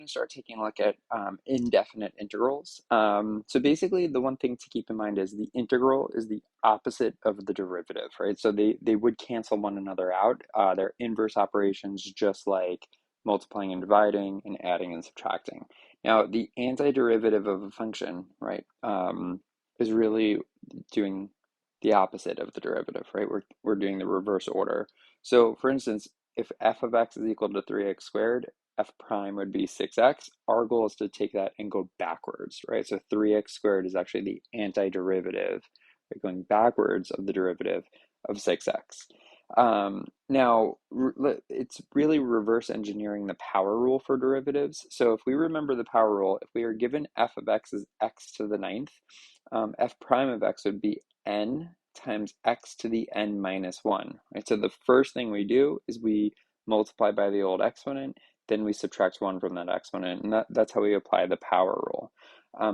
going to start taking a look at indefinite integrals. So basically, the one thing to keep in mind is the integral is the opposite of the derivative, right? So they would cancel one another out. They're inverse operations, just like multiplying and dividing and adding and subtracting. Now, the antiderivative of a function, right, is really doing the opposite of the derivative, right? We're doing the reverse order. So, for instance, if f of x is equal to 3x squared, f prime would be 6x. Our goal is to take that and go backwards, right? So 3x squared is actually the antiderivative, right? Going backwards of the derivative of 6x. Now, it's really reverse engineering the power rule for derivatives. So if we remember the power rule, if we are given f of x as x to the ninth, f prime of x would be n times x to the n minus 1, right? So the first thing we do is we multiply by the old exponent, then we subtract 1 from that exponent, and that's how we apply the power rule.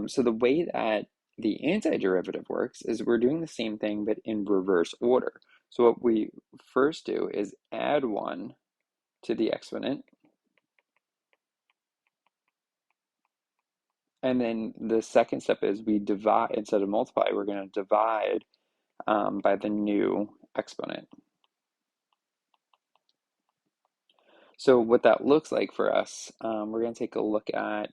So the way that the antiderivative works is we're doing the same thing, but in reverse order. So what we first do is add 1 to the exponent, and then the second step is we divide, instead of multiply, we're going to divide by the new exponent. So what that looks like for us, we're going to take a look at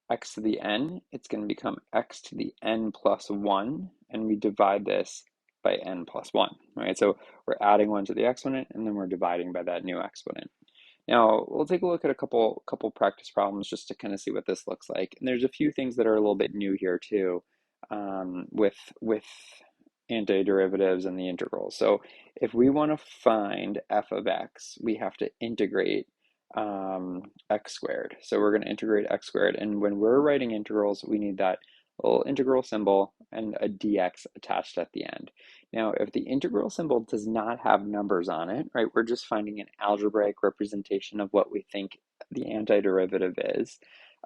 x to the n. It's going to become x to the n plus 1, and we divide this by n plus 1, right? So we're adding 1 to the exponent, and then we're dividing by that new exponent. Now, we'll take a look at a couple practice problems just to kind of see what this looks like. And there's a few things that are a little bit new here too, with antiderivatives and the integrals. So if we want to find f of x, we have to integrate x squared. So we're going to integrate x squared. And when we're writing integrals, we need that little integral symbol and a dx attached at the end. Now, if the integral symbol does not have numbers on it, right, we're just finding an algebraic representation of what we think the antiderivative is.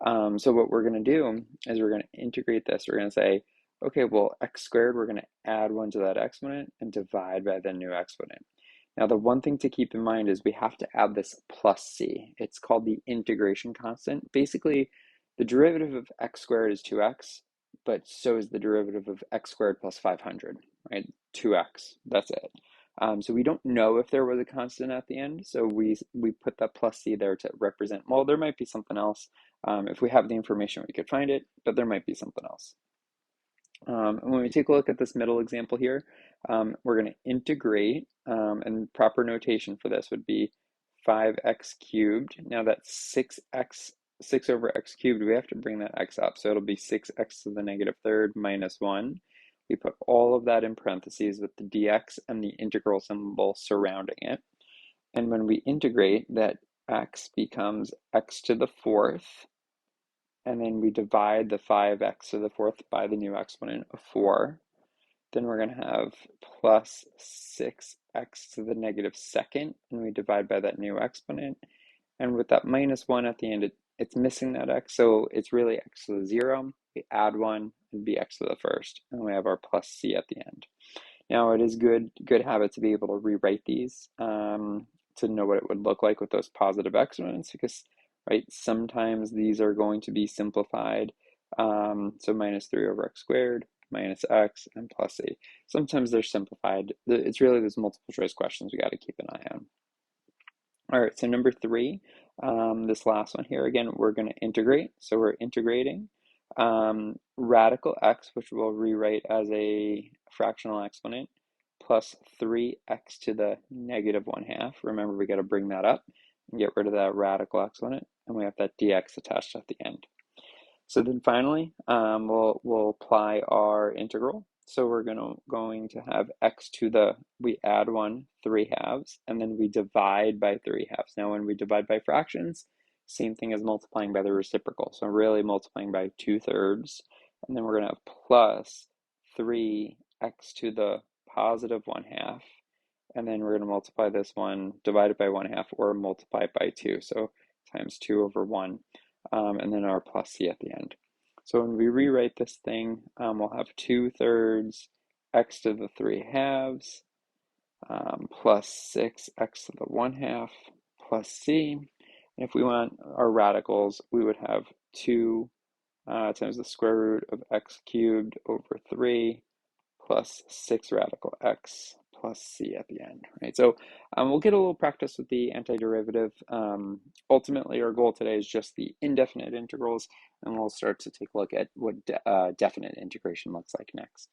So what we're going to do is we're going to integrate this. We're going to say, okay, well, x squared, we're going to add 1 to that exponent and divide by the new exponent. Now, the one thing to keep in mind is we have to add this plus c. It's called the integration constant. Basically, the derivative of x squared is 2x, but so is the derivative of x squared plus 500, right? 2x, that's it. So we don't know if there was a constant at the end, so we put that plus c there to represent, well, there might be something else. If we have the information, we could find it, but there might be something else. And when we take a look at this middle example here, we're going to integrate, and proper notation for this would be 5x cubed. Now that's 6 over x cubed, we have to bring that x up. So it'll be 6x to the negative third minus 1. We put all of that in parentheses with the dx and the integral symbol surrounding it. And when we integrate, that x becomes x to the fourth, and then we divide the 5x to the fourth by the new exponent of 4. Then we're going to have plus 6x to the negative second, and we divide by that new exponent. And with that minus 1 at the end, it's missing that x, so it's really x to the 0. We add 1, and be x to the first, and we have our plus c at the end. Now, it is good habit to be able to rewrite these to know what it would look like with those positive exponents, because right, sometimes these are going to be simplified. So minus 3 over x squared, minus x, and plus c. Sometimes they're simplified. It's really those multiple choice questions we got to keep an eye on. All right, so number 3, this last one here, again, we're going to integrate. So we're integrating radical x, which we'll rewrite as a fractional exponent, plus 3x to the negative 1/2. Remember, we got to bring that up and get rid of that radical exponent, and we have that dx attached at the end. So then finally, we'll apply our integral. So we're going to have x to the, we add 1, 3/2, and then we divide by 3/2. Now when we divide by fractions, same thing as multiplying by the reciprocal. So really multiplying by 2/3, and then we're going to have plus 3x to the positive 1/2, and then we're going to multiply this one, divide it by 1/2, or multiply it by 2. So times 2 over 1, and then our plus c at the end. So when we rewrite this thing, we'll have 2/3 x to the 3/2 plus 6x to the 1/2 plus c. And if we want our radicals, we would have 2 times the square root of x cubed over 3 plus 6 radical x plus c at the end, right? So we'll get a little practice with the antiderivative. Ultimately, our goal today is just the indefinite integrals, and we'll start to take a look at what definite integration looks like next.